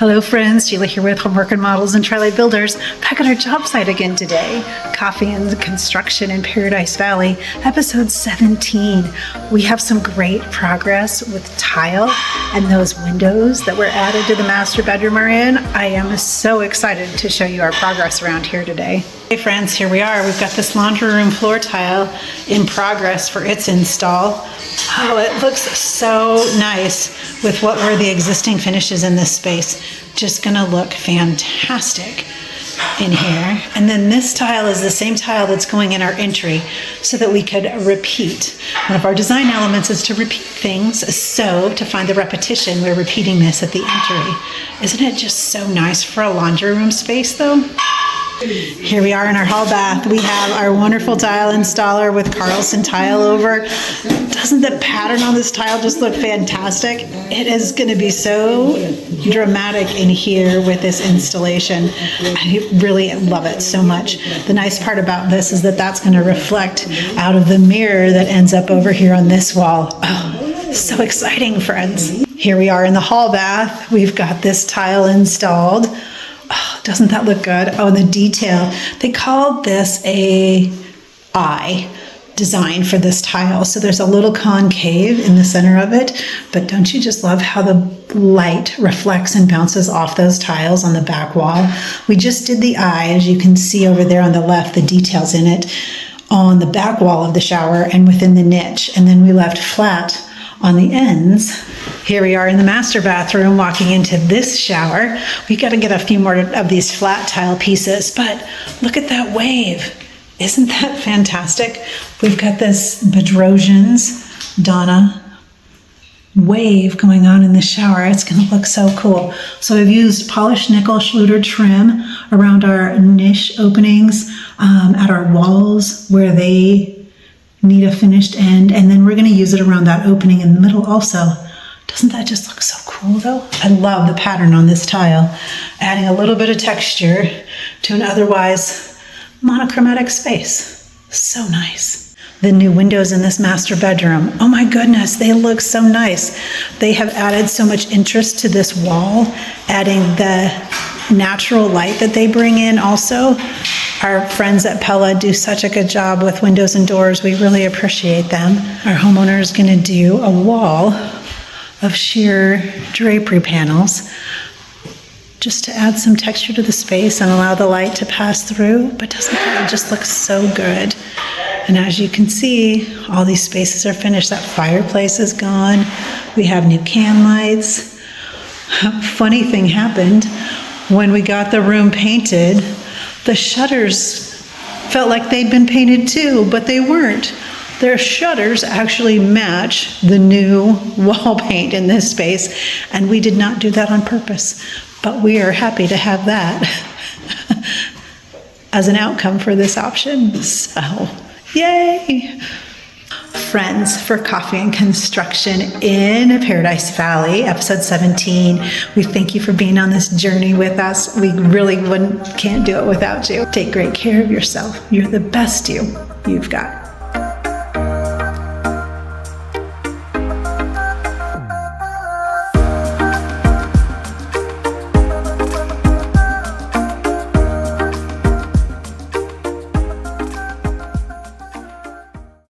Hello friends, Sheila here with Homework Remodels and Tri-Light Builders, back at our job site again today. Coffee and Construction in Paradise Valley, episode 17. We have some great progress with tile and those windows that were added to the master bedroom we're in. I am so excited to show you our progress around here today. Hey friends, here we are. We've got this laundry room floor tile in progress for its install. Oh, it looks so nice with what were the existing finishes in this space. Just gonna look fantastic in here. And then this tile is the same tile that's going in our entry so that we could repeat. One of our design elements is to repeat things. So to find the repetition, we're repeating this at the entry. Isn't it just so nice for a laundry room space though? Here we are in our hall bath. We have our wonderful tile installer with Carlson tile over. Doesn't the pattern on this tile just look fantastic? It is going to be so dramatic in here with this installation. I really love it so much. The nice part about this is that that's going to reflect out of the mirror that ends up over here on this wall. Oh, so exciting, friends. Here we are in the hall bath. We've got this tile installed. Oh, doesn't that look good? Oh, and the detail. They called this a eye design for this tile. So there's a little concave in the center of it, but don't you just love how the light reflects and bounces off those tiles on the back wall? We just did the eye, as you can see over there on the left, the details in it on the back wall of the shower and within the niche. And then we left flat on the ends. Here we are in the master bathroom walking into this shower. We got to get a few more of these flat tile pieces, but look at that wave. Isn't that fantastic? We've got this Bedrosian's Donna wave going on in the shower. It's going to look so cool. So I've used polished nickel Schluter trim around our niche openings at our walls where they need a finished end, and then we're going to use it around that opening in the middle also. Doesn't that just look so cool though? I love the pattern on this tile, adding a little bit of texture to an otherwise monochromatic space. So nice. The new windows in this master bedroom, oh my goodness, they look so nice. They have added so much interest to this wall, adding the natural light that they bring in also. Our friends at Pella do such a good job with windows and doors. We really appreciate them. Our homeowner is going to do a wall of sheer drapery panels just to add some texture to the space and allow the light to pass through. But doesn't that just look so good? And as you can see, all these spaces are finished. That fireplace is gone. We have new can lights. Funny thing happened when we got the room painted. The shutters felt like they'd been painted too, but they weren't. Their shutters actually match the new wall paint in this space, and we did not do that on purpose, but we are happy to have that as an outcome for this option. So, yay! Friends, for Coffee and Construction in Paradise Valley, episode 17. We thank you for being on this journey with us. We really can't do it without you. Take great care of yourself. You're the best you've got.